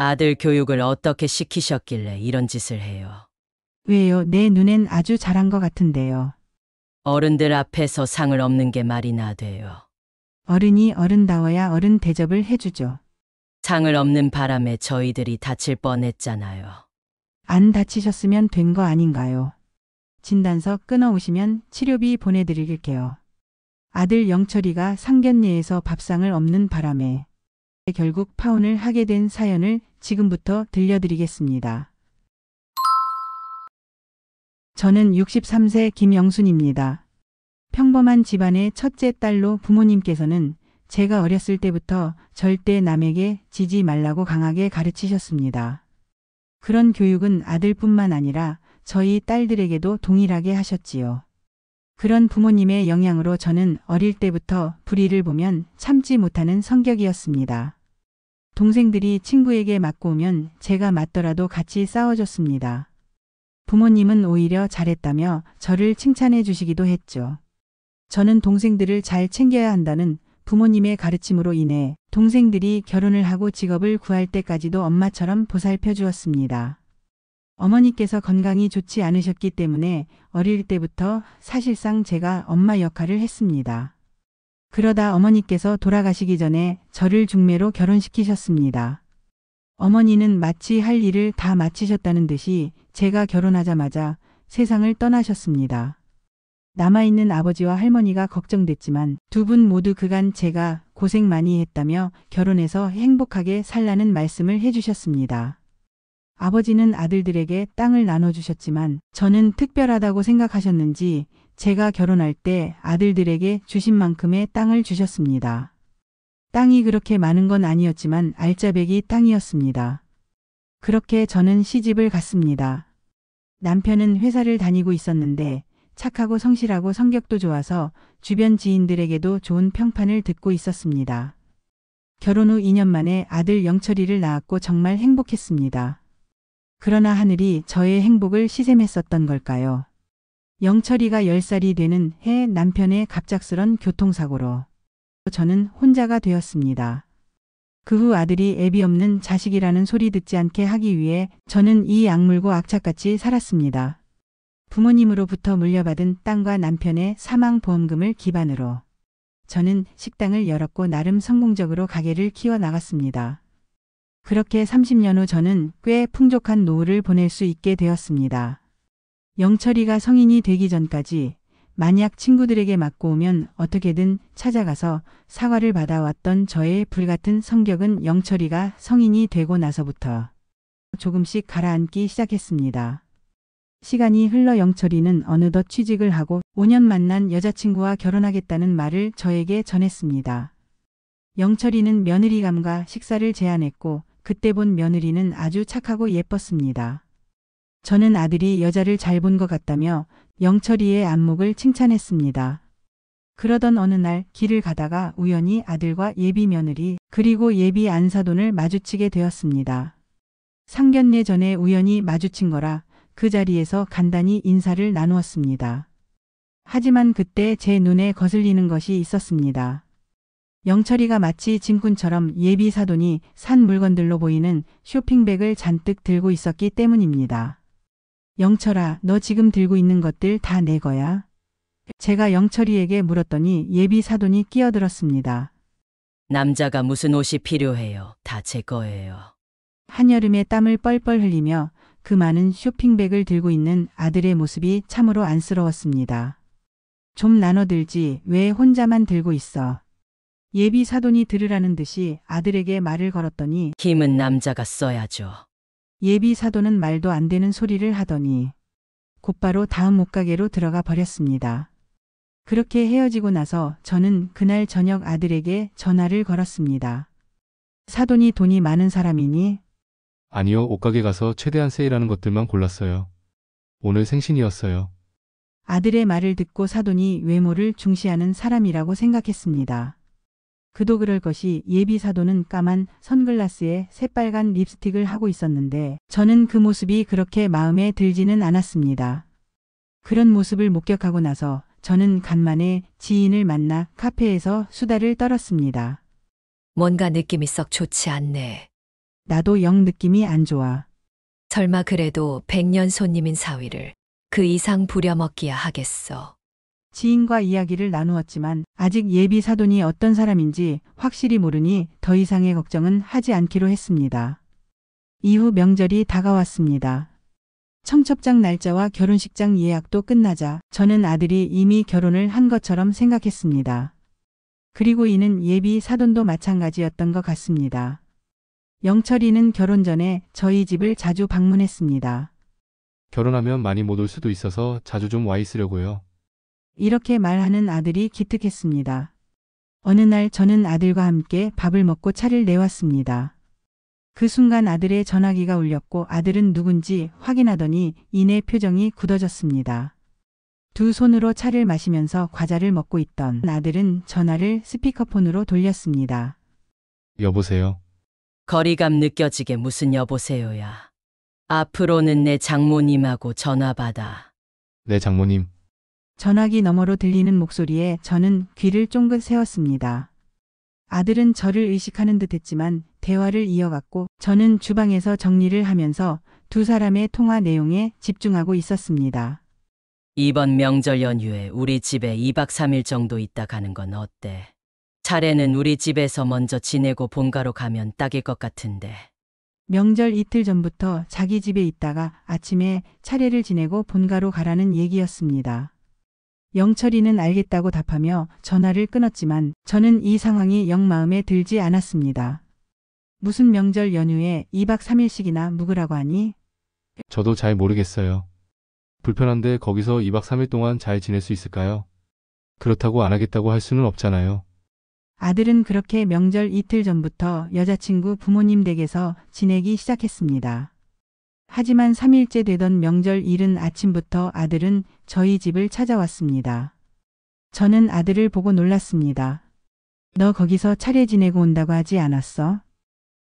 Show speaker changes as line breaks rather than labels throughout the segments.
아들 교육을 어떻게 시키셨길래 이런 짓을 해요?
왜요? 내 눈엔 아주 잘한 것 같은데요.
어른들 앞에서 상을 엎는 게 말이나 돼요.
어른이 어른다워야 어른 대접을 해주죠.
상을 엎는 바람에 저희들이 다칠 뻔했잖아요.
안 다치셨으면 된 거 아닌가요? 진단서 끊어오시면 치료비 보내드릴게요. 아들 영철이가 상견례에서 밥상을 엎는 바람에 결국 파혼을 하게 된 사연을 지금부터 들려드리겠습니다. 저는 63세 김영순입니다. 평범한 집안의 첫째 딸로 부모님께서는 제가 어렸을 때부터 절대 남에게 지지 말라고 강하게 가르치셨습니다. 그런 교육은 아들뿐만 아니라 저희 딸들에게도 동일하게 하셨지요. 그런 부모님의 영향으로 저는 어릴 때부터 불의를 보면 참지 못하는 성격이었습니다. 동생들이 친구에게 맞고 오면 제가 맞더라도 같이 싸워줬습니다. 부모님은 오히려 잘했다며 저를 칭찬해 주시기도 했죠. 저는 동생들을 잘 챙겨야 한다는 부모님의 가르침으로 인해 동생들이 결혼을 하고 직업을 구할 때까지도 엄마처럼 보살펴 주었습니다. 어머니께서 건강이 좋지 않으셨기 때문에 어릴 때부터 사실상 제가 엄마 역할을 했습니다. 그러다 어머니께서 돌아가시기 전에 저를 중매로 결혼시키셨습니다. 어머니는 마치 할 일을 다 마치셨다는 듯이 제가 결혼하자마자 세상을 떠나셨습니다. 남아있는 아버지와 할머니가 걱정됐지만 두 분 모두 그간 제가 고생 많이 했다며 결혼해서 행복하게 살라는 말씀을 해주셨습니다. 아버지는 아들들에게 땅을 나눠주셨지만 저는 특별하다고 생각하셨는지 제가 결혼할 때 아들들에게 주신 만큼의 땅을 주셨습니다. 땅이 그렇게 많은 건 아니었지만 알짜배기 땅이었습니다. 그렇게 저는 시집을 갔습니다. 남편은 회사를 다니고 있었는데 착하고 성실하고 성격도 좋아서 주변 지인들에게도 좋은 평판을 듣고 있었습니다. 결혼 후 2년 만에 아들 영철이를 낳았고 정말 행복했습니다. 그러나 하늘이 저의 행복을 시샘했었던 걸까요? 영철이가 10살이 되는 해 남편의 갑작스런 교통사고로 저는 혼자가 되었습니다. 그 후 아들이 애비 없는 자식이라는 소리 듣지 않게 하기 위해 저는 이 악물고 악착같이 살았습니다. 부모님으로부터 물려받은 땅과 남편의 사망보험금을 기반으로 저는 식당을 열었고 나름 성공적으로 가게를 키워나갔습니다. 그렇게 30년 후 저는 꽤 풍족한 노후를 보낼 수 있게 되었습니다. 영철이가 성인이 되기 전까지 만약 친구들에게 맞고 오면 어떻게든 찾아가서 사과를 받아왔던 저의 불같은 성격은 영철이가 성인이 되고 나서부터 조금씩 가라앉기 시작했습니다. 시간이 흘러 영철이는 어느덧 취직을 하고 5년 만난 여자친구와 결혼하겠다는 말을 저에게 전했습니다. 영철이는 며느리감과 식사를 제안했고 그때 본 며느리는 아주 착하고 예뻤습니다. 저는 아들이 여자를 잘 본 것 같다며 영철이의 안목을 칭찬했습니다. 그러던 어느 날 길을 가다가 우연히 아들과 예비 며느리 그리고 예비 안사돈을 마주치게 되었습니다. 상견례 전에 우연히 마주친 거라 그 자리에서 간단히 인사를 나누었습니다. 하지만 그때 제 눈에 거슬리는 것이 있었습니다. 영철이가 마치 짐꾼처럼 예비 사돈이 산 물건들로 보이는 쇼핑백을 잔뜩 들고 있었기 때문입니다. 영철아, 너 지금 들고 있는 것들 다 내 거야? 제가 영철이에게 물었더니 예비 사돈이 끼어들었습니다.
남자가 무슨 옷이 필요해요? 다 제 거예요.
한여름에 땀을 뻘뻘 흘리며 그 많은 쇼핑백을 들고 있는 아들의 모습이 참으로 안쓰러웠습니다. 좀 나눠들지 왜 혼자만 들고 있어? 예비 사돈이 들으라는 듯이 아들에게 말을 걸었더니
힘은 남자가 써야죠.
예비 사돈은 말도 안 되는 소리를 하더니 곧바로 다음 옷가게로 들어가 버렸습니다. 그렇게 헤어지고 나서 저는 그날 저녁 아들에게 전화를 걸었습니다. 사돈이 돈이 많은 사람이니?
아니요, 옷가게 가서 최대한 세일하는 것들만 골랐어요. 오늘 생신이었어요.
아들의 말을 듣고 사돈이 외모를 중시하는 사람이라고 생각했습니다. 그도 그럴 것이 예비 사돈은 까만 선글라스에 새빨간 립스틱을 하고 있었는데 저는 그 모습이 그렇게 마음에 들지는 않았습니다. 그런 모습을 목격하고 나서 저는 간만에 지인을 만나 카페에서 수다를 떨었습니다.
뭔가 느낌이 썩 좋지 않네.
나도 영 느낌이 안 좋아.
설마 그래도 100년 손님인 사위를 그 이상 부려먹기야 하겠어.
지인과 이야기를 나누었지만 아직 예비 사돈이 어떤 사람인지 확실히 모르니 더 이상의 걱정은 하지 않기로 했습니다. 이후 명절이 다가왔습니다. 청첩장 날짜와 결혼식장 예약도 끝나자 저는 아들이 이미 결혼을 한 것처럼 생각했습니다. 그리고 이는 예비 사돈도 마찬가지였던 것 같습니다. 영철이는 결혼 전에 저희 집을 자주 방문했습니다.
결혼하면 많이 못 올 수도 있어서 자주 좀 와 있으려고요.
이렇게 말하는 아들이 기특했습니다. 어느 날 저는 아들과 함께 밥을 먹고 차를 내왔습니다. 그 순간 아들의 전화기가 울렸고 아들은 누군지 확인하더니 이내 표정이 굳어졌습니다. 두 손으로 차를 마시면서 과자를 먹고 있던 아들은 전화를 스피커폰으로 돌렸습니다.
여보세요.
거리감 느껴지게 무슨 여보세요야. 앞으로는 내 장모님하고 전화 받아.
네, 장모님.
전화기 너머로 들리는 목소리에 저는 귀를 쫑긋 세웠습니다. 아들은 저를 의식하는 듯 했지만 대화를 이어갔고 저는 주방에서 정리를 하면서 두 사람의 통화 내용에 집중하고 있었습니다.
이번 명절 연휴에 우리 집에 2박 3일 정도 있다 가는 건 어때? 차례는 우리 집에서 먼저 지내고 본가로 가면 딱일 것 같은데.
명절 이틀 전부터 자기 집에 있다가 아침에 차례를 지내고 본가로 가라는 얘기였습니다. 영철이는 알겠다고 답하며 전화를 끊었지만 저는 이 상황이 영 마음에 들지 않았습니다. 무슨 명절 연휴에 2박 3일씩이나 묵으라고 하니?
저도 잘 모르겠어요. 불편한데 거기서 2박 3일 동안 잘 지낼 수 있을까요? 그렇다고 안 하겠다고 할 수는 없잖아요.
아들은 그렇게 명절 이틀 전부터 여자친구 부모님 댁에서 지내기 시작했습니다. 하지만 3일째 되던 명절 이른 아침부터 아들은 저희 집을 찾아왔습니다. 저는 아들을 보고 놀랐습니다. 너 거기서 차례 지내고 온다고 하지 않았어?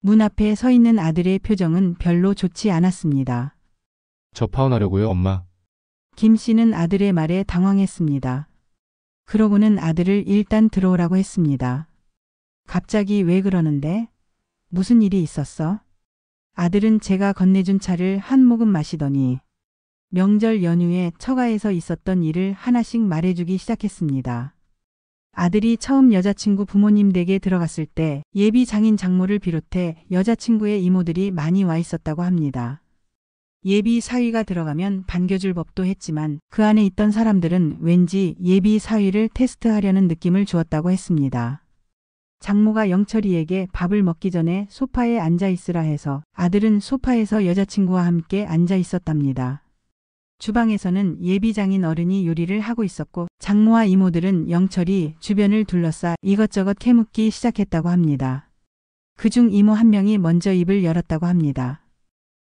문 앞에 서 있는 아들의 표정은 별로 좋지 않았습니다.
저 파혼하려고요, 엄마.
김 씨는 아들의 말에 당황했습니다. 그러고는 아들을 일단 들어오라고 했습니다. 갑자기 왜 그러는데? 무슨 일이 있었어? 아들은 제가 건네준 차를 한 모금 마시더니 명절 연휴에 처가에서 있었던 일을 하나씩 말해주기 시작했습니다. 아들이 처음 여자친구 부모님 댁에 들어갔을 때 예비 장인 장모를 비롯해 여자친구의 이모들이 많이 와 있었다고 합니다. 예비 사위가 들어가면 반겨줄 법도 했지만 그 안에 있던 사람들은 왠지 예비 사위를 테스트하려는 느낌을 주었다고 했습니다. 장모가 영철이에게 밥을 먹기 전에 소파에 앉아 있으라 해서 아들은 소파에서 여자친구와 함께 앉아 있었답니다. 주방에서는 예비 장인 어른이 요리를 하고 있었고 장모와 이모들은 영철이 주변을 둘러싸 이것저것 캐묻기 시작했다고 합니다. 그중 이모 한 명이 먼저 입을 열었다고 합니다.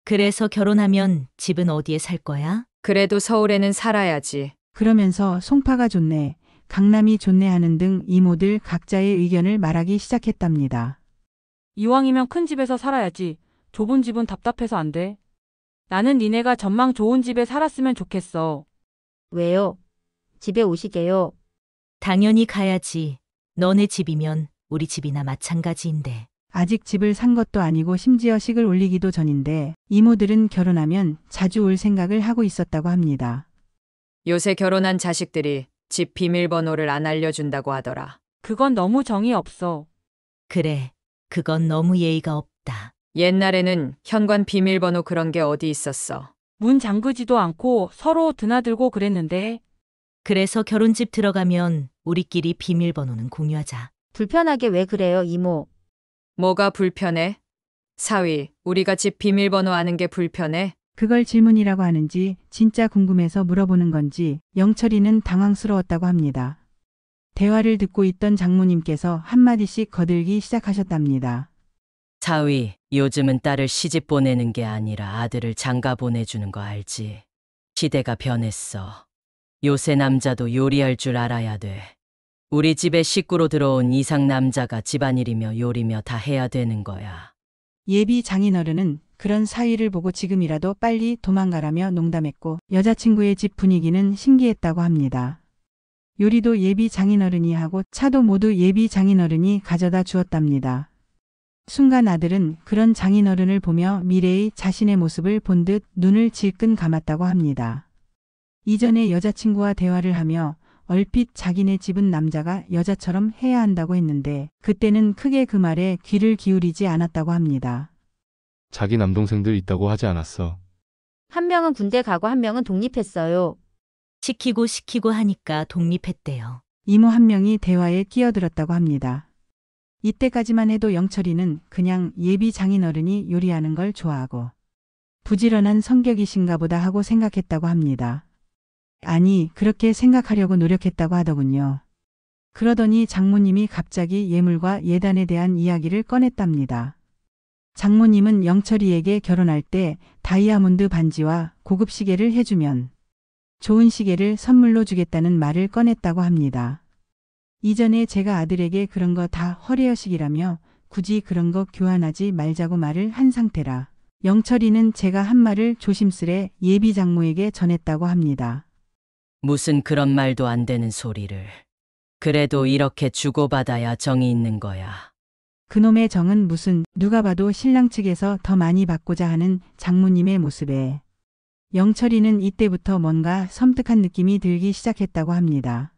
그래서 결혼하면 집은 어디에 살 거야?
그래도 서울에는 살아야지.
그러면서 송파가 좋네, 강남이 좋네 하는 등 이모들 각자의 의견을 말하기 시작했답니다.
이왕이면 큰 집에서 살아야지. 좁은 집은 답답해서 안 돼. 나는 니네가 전망 좋은 집에 살았으면 좋겠어.
왜요? 집에 오시게요.
당연히 가야지. 너네 집이면 우리 집이나 마찬가지인데.
아직 집을 산 것도 아니고 심지어 식을 올리기도 전인데 이모들은 결혼하면 자주 올 생각을 하고 있었다고 합니다.
요새 결혼한 자식들이 집 비밀번호를 안 알려준다고 하더라.
그건 너무 정이 없어.
그래, 그건 너무 예의가 없다.
옛날에는 현관 비밀번호 그런 게 어디 있었어.
문 잠그지도 않고 서로 드나들고 그랬는데.
그래서 결혼집 들어가면 우리끼리 비밀번호는 공유하자.
불편하게 왜 그래요, 이모?
뭐가 불편해? 사위, 우리가 집 비밀번호 아는 게 불편해?
그걸 질문이라고 하는지 진짜 궁금해서 물어보는 건지 영철이는 당황스러웠다고 합니다. 대화를 듣고 있던 장모님께서 한마디씩 거들기 시작하셨답니다.
사위, 요즘은 딸을 시집 보내는 게 아니라 아들을 장가 보내주는 거 알지? 시대가 변했어. 요새 남자도 요리할 줄 알아야 돼. 우리 집에 식구로 들어온 이상 남자가 집안일이며 요리며 다 해야 되는 거야.
예비 장인어른은 그런 사위를 보고 지금이라도 빨리 도망가라며 농담했고 여자친구의 집 분위기는 신기했다고 합니다. 요리도 예비 장인어른이 하고 차도 모두 예비 장인어른이 가져다 주었답니다. 순간 아들은 그런 장인어른을 보며 미래의 자신의 모습을 본 듯 눈을 질끈 감았다고 합니다. 이전에 여자친구와 대화를 하며 얼핏 자기네 집은 남자가 여자처럼 해야 한다고 했는데 그때는 크게 그 말에 귀를 기울이지 않았다고 합니다.
자기 남동생들 있다고 하지 않았어.
한 명은 군대 가고 한 명은 독립했어요.
시키고 하니까 독립했대요.
이모 한 명이 대화에 끼어들었다고 합니다. 이때까지만 해도 영철이는 그냥 예비 장인어른이 요리하는 걸 좋아하고 부지런한 성격이신가 보다 하고 생각했다고 합니다. 아니, 그렇게 생각하려고 노력했다고 하더군요. 그러더니 장모님이 갑자기 예물과 예단에 대한 이야기를 꺼냈답니다. 장모님은 영철이에게 결혼할 때 다이아몬드 반지와 고급 시계를 해주면 좋은 시계를 선물로 주겠다는 말을 꺼냈다고 합니다. 이전에 제가 아들에게 그런 거 다 허례허식이라며 굳이 그런 거 교환하지 말자고 말을 한 상태라 영철이는 제가 한 말을 조심스레 예비 장모에게 전했다고 합니다.
무슨 그런 말도 안 되는 소리를. 그래도 이렇게 주고받아야 정이 있는 거야.
그놈의 정은 무슨 누가 봐도 신랑 측에서 더 많이 받고자 하는 장모님의 모습에 영철이는 이때부터 뭔가 섬뜩한 느낌이 들기 시작했다고 합니다.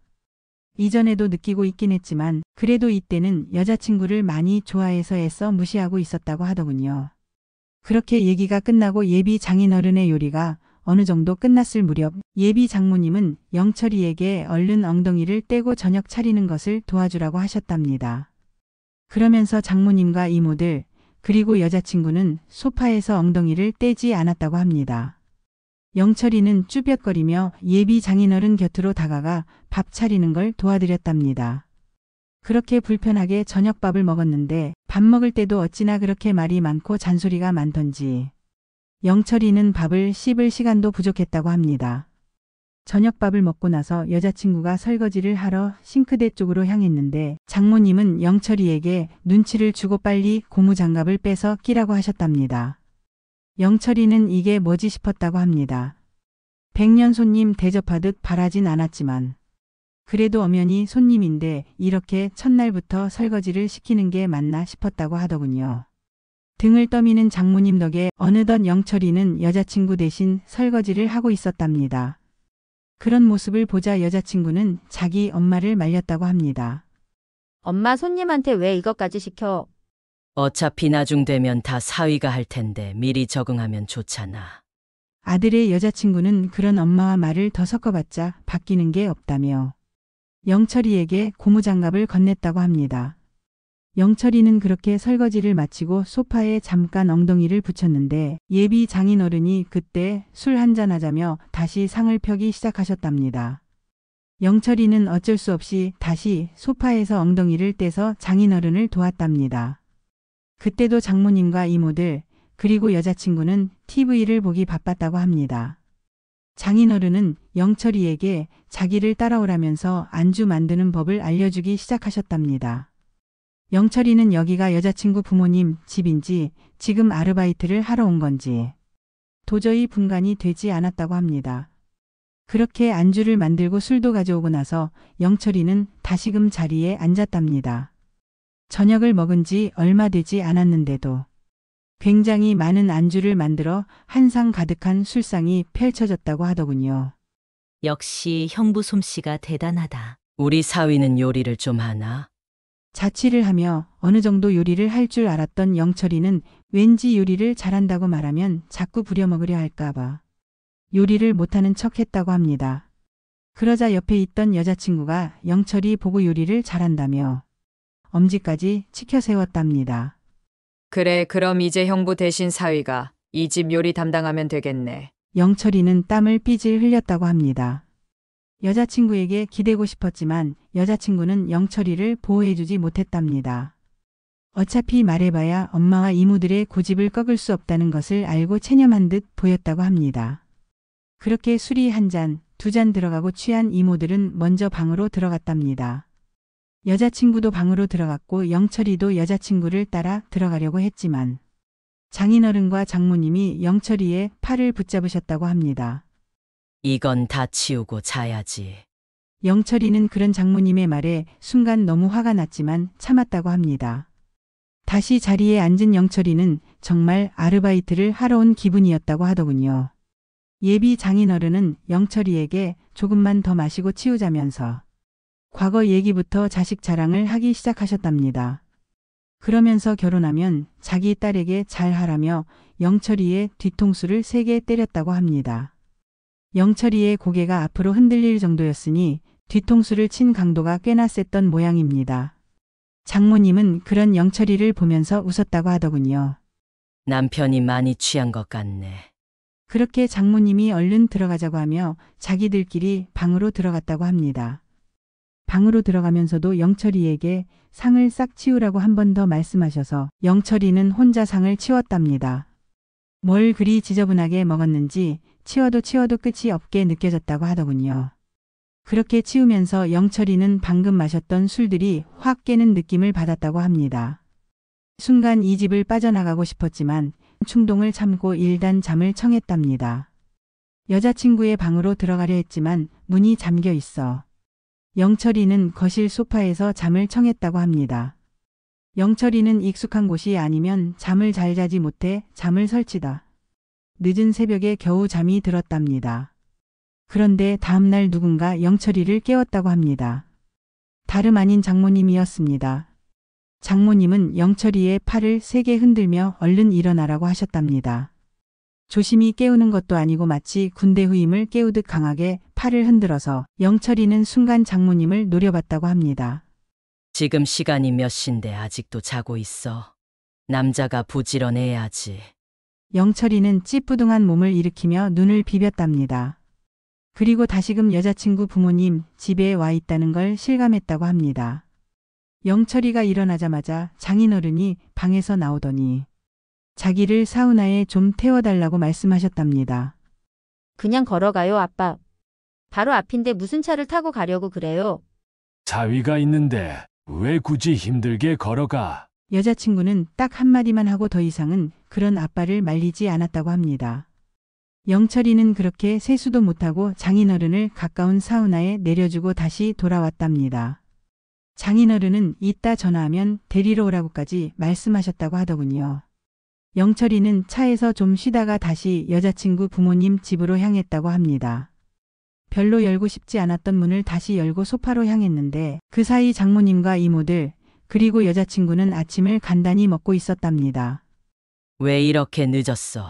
이전에도 느끼고 있긴 했지만 그래도 이때는 여자친구를 많이 좋아해서 애써 무시하고 있었다고 하더군요. 그렇게 얘기가 끝나고 예비 장인어른의 요리가 어느 정도 끝났을 무렵 예비 장모님은 영철이에게 얼른 엉덩이를 떼고 저녁 차리는 것을 도와주라고 하셨답니다. 그러면서 장모님과 이모들 그리고 여자친구는 소파에서 엉덩이를 떼지 않았다고 합니다. 영철이는 쭈뼛거리며 예비 장인어른 곁으로 다가가 밥 차리는 걸 도와드렸답니다. 그렇게 불편하게 저녁밥을 먹었는데 밥 먹을 때도 어찌나 그렇게 말이 많고 잔소리가 많던지 영철이는 밥을 씹을 시간도 부족했다고 합니다. 저녁밥을 먹고 나서 여자친구가 설거지를 하러 싱크대 쪽으로 향했는데 장모님은 영철이에게 눈치를 주고 빨리 고무장갑을 빼서 끼라고 하셨답니다. 영철이는 이게 뭐지 싶었다고 합니다. 백년 손님 대접하듯 바라진 않았지만 그래도 엄연히 손님인데 이렇게 첫날부터 설거지를 시키는 게 맞나 싶었다고 하더군요. 등을 떠미는 장모님 덕에 어느덧 영철이는 여자친구 대신 설거지를 하고 있었답니다. 그런 모습을 보자 여자친구는 자기 엄마를 말렸다고 합니다.
엄마 손님한테 왜 이것까지 시켜?
어차피 나중 되면 다 사위가 할 텐데 미리 적응하면 좋잖아.
아들의 여자친구는 그런 엄마와 말을 더 섞어봤자 바뀌는 게 없다며 영철이에게 고무장갑을 건넸다고 합니다. 영철이는 그렇게 설거지를 마치고 소파에 잠깐 엉덩이를 붙였는데 예비 장인어른이 그때 술 한잔하자며 다시 상을 펴기 시작하셨답니다. 영철이는 어쩔 수 없이 다시 소파에서 엉덩이를 떼서 장인어른을 도왔답니다. 그때도 장모님과 이모들 그리고 여자친구는 TV를 보기 바빴다고 합니다. 장인어른은 영철이에게 자기를 따라오라면서 안주 만드는 법을 알려주기 시작하셨답니다. 영철이는 여기가 여자친구 부모님 집인지 지금 아르바이트를 하러 온 건지 도저히 분간이 되지 않았다고 합니다. 그렇게 안주를 만들고 술도 가져오고 나서 영철이는 다시금 자리에 앉았답니다. 저녁을 먹은 지 얼마 되지 않았는데도 굉장히 많은 안주를 만들어 한 상 가득한 술상이 펼쳐졌다고 하더군요.
역시 형부 솜씨가 대단하다.
우리 사위는 요리를 좀 하나?
자취를 하며 어느 정도 요리를 할 줄 알았던 영철이는 왠지 요리를 잘한다고 말하면 자꾸 부려먹으려 할까봐 요리를 못하는 척 했다고 합니다. 그러자 옆에 있던 여자친구가 영철이 보고 요리를 잘한다며 엄지까지 치켜 세웠답니다.
그래, 그럼 이제 형부 대신 사위가 이 집 요리 담당하면 되겠네.
영철이는 땀을 삐질 흘렸다고 합니다. 여자친구에게 기대고 싶었지만 여자친구는 영철이를 보호해주지 못했답니다. 어차피 말해봐야 엄마와 이모들의 고집을 꺾을 수 없다는 것을 알고 체념한 듯 보였다고 합니다. 그렇게 술이 한 잔, 두 잔 들어가고 취한 이모들은 먼저 방으로 들어갔답니다. 여자친구도 방으로 들어갔고 영철이도 여자친구를 따라 들어가려고 했지만 장인어른과 장모님이 영철이의 팔을 붙잡으셨다고 합니다.
이건 다 치우고 자야지.
영철이는 그런 장모님의 말에 순간 너무 화가 났지만 참았다고 합니다. 다시 자리에 앉은 영철이는 정말 아르바이트를 하러 온 기분이었다고 하더군요. 예비 장인어른은 영철이에게 조금만 더 마시고 치우자면서 과거 얘기부터 자식 자랑을 하기 시작하셨답니다. 그러면서 결혼하면 자기 딸에게 잘하라며 영철이의 뒤통수를 3개 때렸다고 합니다. 영철이의 고개가 앞으로 흔들릴 정도였으니 뒤통수를 친 강도가 꽤나 셌던 모양입니다. 장모님은 그런 영철이를 보면서 웃었다고 하더군요.
남편이 많이 취한 것 같네.
그렇게 장모님이 얼른 들어가자고 하며 자기들끼리 방으로 들어갔다고 합니다. 방으로 들어가면서도 영철이에게 상을 싹 치우라고 한 번 더 말씀하셔서 영철이는 혼자 상을 치웠답니다. 뭘 그리 지저분하게 먹었는지 치워도 끝이 없게 느껴졌다고 하더군요. 그렇게 치우면서 영철이는 방금 마셨던 술들이 확 깨는 느낌을 받았다고 합니다. 순간 이 집을 빠져나가고 싶었지만 충동을 참고 일단 잠을 청했답니다. 여자친구의 방으로 들어가려 했지만 문이 잠겨 있어 영철이는 거실 소파에서 잠을 청했다고 합니다. 영철이는 익숙한 곳이 아니면 잠을 잘 자지 못해 잠을 설치다. 늦은 새벽에 겨우 잠이 들었답니다. 그런데 다음날 누군가 영철이를 깨웠다고 합니다. 다름 아닌 장모님이었습니다. 장모님은 영철이의 팔을 3개 흔들며 얼른 일어나라고 하셨답니다. 조심히 깨우는 것도 아니고 마치 군대 후임을 깨우듯 강하게 팔을 흔들어서 영철이는 순간 장모님을 노려봤다고 합니다.
지금 시간이 몇 시인데 아직도 자고 있어. 남자가 부지런해야지.
영철이는 찌뿌둥한 몸을 일으키며 눈을 비볐답니다. 그리고 다시금 여자친구 부모님 집에 와 있다는 걸 실감했다고 합니다. 영철이가 일어나자마자 장인어른이 방에서 나오더니 자기를 사우나에 좀 태워달라고 말씀하셨답니다.
그냥 걸어가요, 아빠. 바로 앞인데 무슨 차를 타고 가려고 그래요?
자위가 있는데 왜 굳이 힘들게 걸어가?
여자친구는 딱 한마디만 하고 더 이상은 그런 아빠를 말리지 않았다고 합니다. 영철이는 그렇게 세수도 못하고 장인어른을 가까운 사우나에 내려주고 다시 돌아왔답니다. 장인어른은 이따 전화하면 데리러 오라고까지 말씀하셨다고 하더군요. 영철이는 차에서 좀 쉬다가 다시 여자친구 부모님 집으로 향했다고 합니다. 별로 열고 싶지 않았던 문을 다시 열고 소파로 향했는데 그 사이 장모님과 이모들 그리고 여자친구는 아침을 간단히 먹고 있었답니다.
왜 이렇게 늦었어?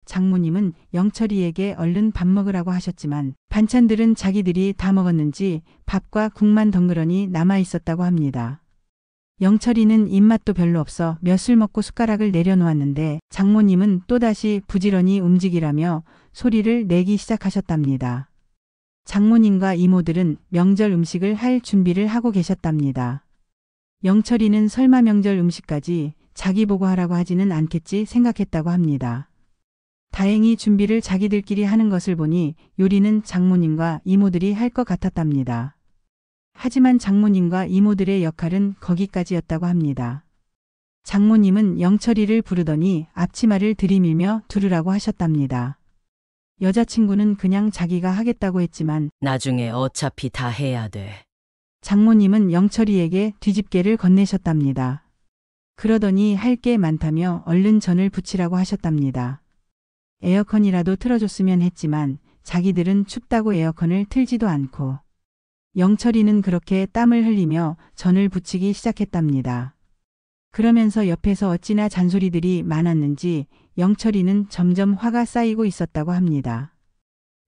장모님은 영철이에게 얼른 밥 먹으라고 하셨지만 반찬들은 자기들이 다 먹었는지 밥과 국만 덩그러니 남아 있었다고 합니다. 영철이는 입맛도 별로 없어 몇 술 먹고 숟가락을 내려놓았는데 장모님은 또다시 부지런히 움직이라며 소리를 내기 시작하셨답니다. 장모님과 이모들은 명절 음식을 할 준비를 하고 계셨답니다. 영철이는 설마 명절 음식까지 자기 보고 하라고 하지는 않겠지 생각했다고 합니다. 다행히 준비를 자기들끼리 하는 것을 보니 요리는 장모님과 이모들이 할 것 같았답니다. 하지만 장모님과 이모들의 역할은 거기까지였다고 합니다. 장모님은 영철이를 부르더니 앞치마를 들이밀며 두르라고 하셨답니다. 여자친구는 그냥 자기가 하겠다고 했지만
나중에 어차피 다 해야 돼.
장모님은 영철이에게 뒤집개를 건네셨답니다. 그러더니 할 게 많다며 얼른 전을 부치라고 하셨답니다. 에어컨이라도 틀어줬으면 했지만 자기들은 춥다고 에어컨을 틀지도 않고 영철이는 그렇게 땀을 흘리며 전을 부치기 시작했답니다. 그러면서 옆에서 어찌나 잔소리들이 많았는지 영철이는 점점 화가 쌓이고 있었다고 합니다.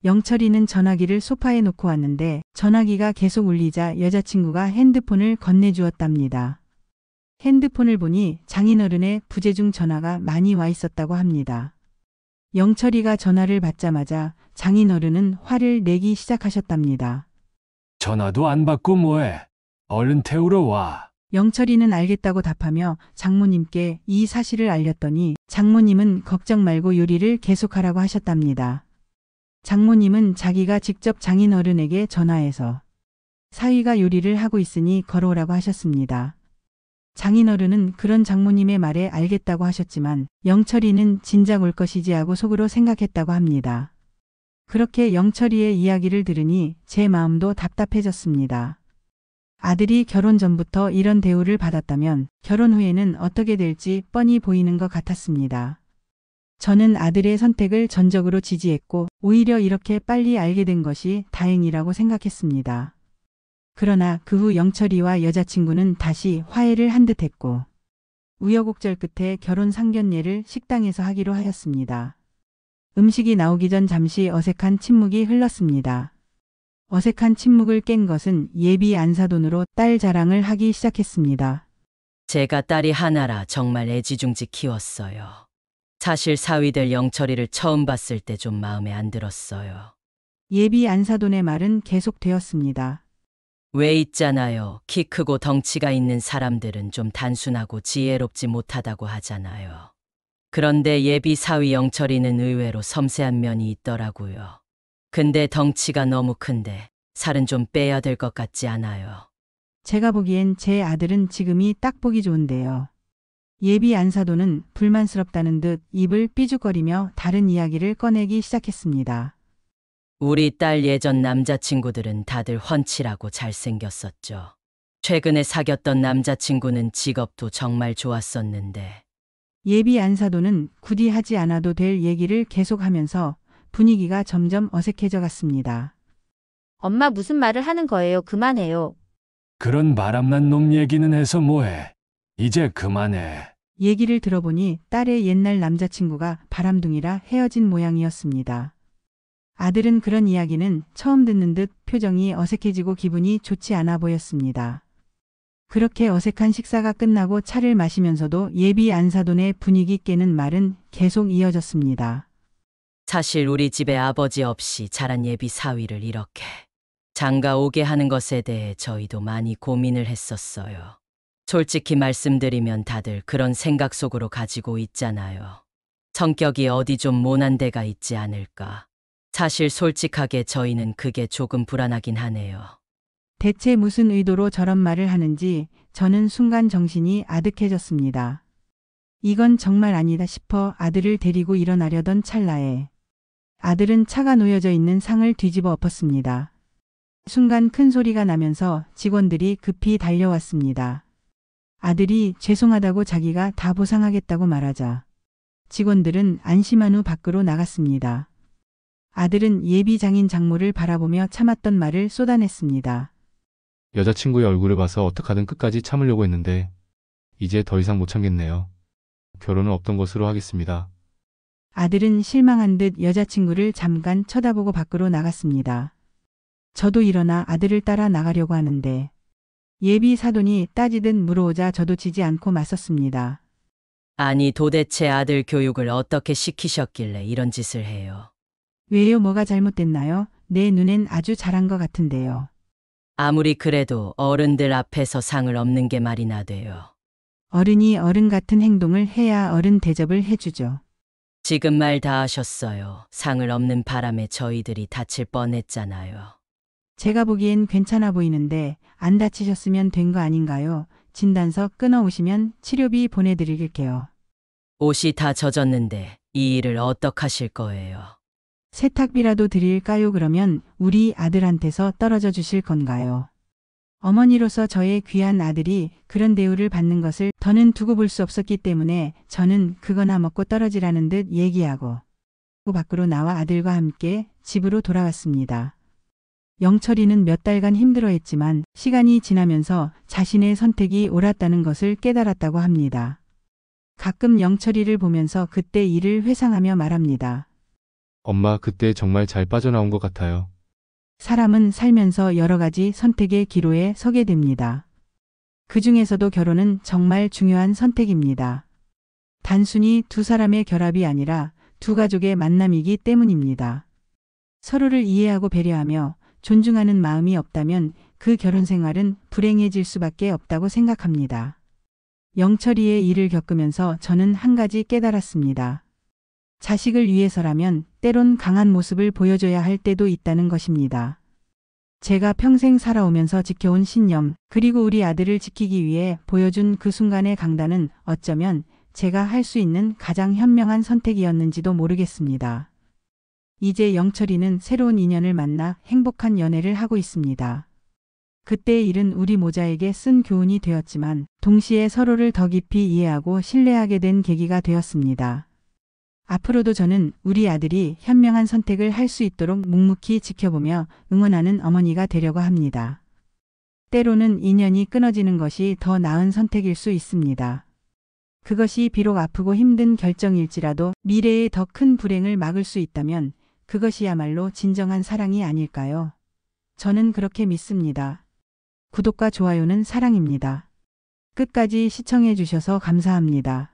영철이는 전화기를 소파에 놓고 왔는데 전화기가 계속 울리자 여자친구가 핸드폰을 건네주었답니다. 핸드폰을 보니 장인어른의 부재중 전화가 많이 와 있었다고 합니다. 영철이가 전화를 받자마자 장인어른은 화를 내기 시작하셨답니다.
전화도 안 받고 뭐해? 얼른 태우러 와.
영철이는 알겠다고 답하며 장모님께 이 사실을 알렸더니 장모님은 걱정 말고 요리를 계속하라고 하셨답니다. 장모님은 자기가 직접 장인어른에게 전화해서 사위가 요리를 하고 있으니 걸어오라고 하셨습니다. 장인어른은 그런 장모님의 말에 알겠다고 하셨지만 영철이는 진작 올 것이지 하고 속으로 생각했다고 합니다. 그렇게 영철이의 이야기를 들으니 제 마음도 답답해졌습니다. 아들이 결혼 전부터 이런 대우를 받았다면 결혼 후에는 어떻게 될지 뻔히 보이는 것 같았습니다. 저는 아들의 선택을 전적으로 지지했고 오히려 이렇게 빨리 알게 된 것이 다행이라고 생각했습니다. 그러나 그 후 영철이와 여자친구는 다시 화해를 한 듯 했고 우여곡절 끝에 결혼 상견례를 식당에서 하기로 하였습니다. 음식이 나오기 전 잠시 어색한 침묵이 흘렀습니다. 어색한 침묵을 깬 것은 예비 안사돈으로 딸 자랑을 하기 시작했습니다.
제가 딸이 하나라 정말 애지중지 키웠어요. 사실 사위들 영철이를 처음 봤을 때 좀 마음에 안 들었어요.
예비 안사돈의 말은 계속되었습니다.
왜 있잖아요. 키 크고 덩치가 있는 사람들은 좀 단순하고 지혜롭지 못하다고 하잖아요. 그런데 예비 사위 영철이는 의외로 섬세한 면이 있더라고요. 근데 덩치가 너무 큰데 살은 좀 빼야 될 것 같지 않아요?
제가 보기엔 제 아들은 지금이 딱 보기 좋은데요. 예비 안사돈은 불만스럽다는 듯 입을 삐죽거리며 다른 이야기를 꺼내기 시작했습니다.
우리 딸 예전 남자친구들은 다들 훤칠하고 잘생겼었죠. 최근에 사귀었던 남자친구는 직업도 정말 좋았었는데
예비 안사돈은 굳이 하지 않아도 될 얘기를 계속하면서 분위기가 점점 어색해져 갔습니다.
엄마 무슨 말을 하는 거예요? 그만해요.
그런 바람난 놈 얘기는 해서 뭐해. 이제 그만해.
얘기를 들어보니 딸의 옛날 남자친구가 바람둥이라 헤어진 모양이었습니다. 아들은 그런 이야기는 처음 듣는 듯 표정이 어색해지고 기분이 좋지 않아 보였습니다. 그렇게 어색한 식사가 끝나고 차를 마시면서도 예비 안사돈의 분위기 깨는 말은 계속 이어졌습니다.
사실 우리 집에 아버지 없이 자란 예비 사위를 이렇게 장가 오게 하는 것에 대해 저희도 많이 고민을 했었어요. 솔직히 말씀드리면 다들 그런 생각 속으로 가지고 있잖아요. 성격이 어디 좀 모난 데가 있지 않을까. 사실 솔직하게 저희는 그게 조금 불안하긴 하네요.
대체 무슨 의도로 저런 말을 하는지 저는 순간 정신이 아득해졌습니다. 이건 정말 아니다 싶어 아들을 데리고 일어나려던 찰나에 아들은 차가 놓여져 있는 상을 뒤집어 엎었습니다. 순간 큰 소리가 나면서 직원들이 급히 달려왔습니다. 아들이 죄송하다고 자기가 다 보상하겠다고 말하자 직원들은 안심한 후 밖으로 나갔습니다. 아들은 예비 장인 장모를 바라보며 참았던 말을 쏟아냈습니다.
여자친구의 얼굴을 봐서 어떡하든 끝까지 참으려고 했는데 이제 더 이상 못 참겠네요. 결혼은 없던 것으로 하겠습니다.
아들은 실망한 듯 여자친구를 잠깐 쳐다보고 밖으로 나갔습니다. 저도 일어나 아들을 따라 나가려고 하는데 예비 사돈이 따지듯 물어오자 저도 지지 않고 맞섰습니다.
아니 도대체 아들 교육을 어떻게 시키셨길래 이런 짓을 해요?
왜요? 뭐가 잘못됐나요? 내 눈엔 아주 잘한 것 같은데요.
아무리 그래도 어른들 앞에서 상을 엎는 게 말이나 돼요.
어른이 어른 같은 행동을 해야 어른 대접을 해주죠.
지금 말 다 하셨어요. 상을 엎는 바람에 저희들이 다칠 뻔했잖아요.
제가 보기엔 괜찮아 보이는데 안 다치셨으면 된 거 아닌가요? 진단서 끊어오시면 치료비 보내드릴게요.
옷이 다 젖었는데 이 일을 어떡하실 거예요?
세탁비라도 드릴까요? 그러면 우리 아들한테서 떨어져 주실 건가요? 어머니로서 저의 귀한 아들이 그런 대우를 받는 것을 더는 두고 볼 수 없었기 때문에 저는 그거나 먹고 떨어지라는 듯 얘기하고 밖으로 나와 아들과 함께 집으로 돌아왔습니다. 영철이는 몇 달간 힘들어했지만 시간이 지나면서 자신의 선택이 옳았다는 것을 깨달았다고 합니다. 가끔 영철이를 보면서 그때 일을 회상하며 말합니다.
엄마 그때 정말 잘 빠져나온 것 같아요.
사람은 살면서 여러 가지 선택의 기로에 서게 됩니다. 그 중에서도 결혼은 정말 중요한 선택입니다. 단순히 두 사람의 결합이 아니라 두 가족의 만남이기 때문입니다. 서로를 이해하고 배려하며 존중하는 마음이 없다면 그 결혼 생활은 불행해질 수밖에 없다고 생각합니다. 영철이의 일을 겪으면서 저는 한 가지 깨달았습니다. 자식을 위해서라면 때론 강한 모습을 보여줘야 할 때도 있다는 것입니다. 제가 평생 살아오면서 지켜온 신념, 그리고 우리 아들을 지키기 위해 보여준 그 순간의 강단은 어쩌면 제가 할 수 있는 가장 현명한 선택이었는지도 모르겠습니다. 이제 영철이는 새로운 인연을 만나 행복한 연애를 하고 있습니다. 그때의 일은 우리 모자에게 쓴 교훈이 되었지만 동시에 서로를 더 깊이 이해하고 신뢰하게 된 계기가 되었습니다. 앞으로도 저는 우리 아들이 현명한 선택을 할 수 있도록 묵묵히 지켜보며 응원하는 어머니가 되려고 합니다. 때로는 인연이 끊어지는 것이 더 나은 선택일 수 있습니다. 그것이 비록 아프고 힘든 결정일지라도 미래의 더 큰 불행을 막을 수 있다면 그것이야말로 진정한 사랑이 아닐까요? 저는 그렇게 믿습니다. 구독과 좋아요는 사랑입니다. 끝까지 시청해 주셔서 감사합니다.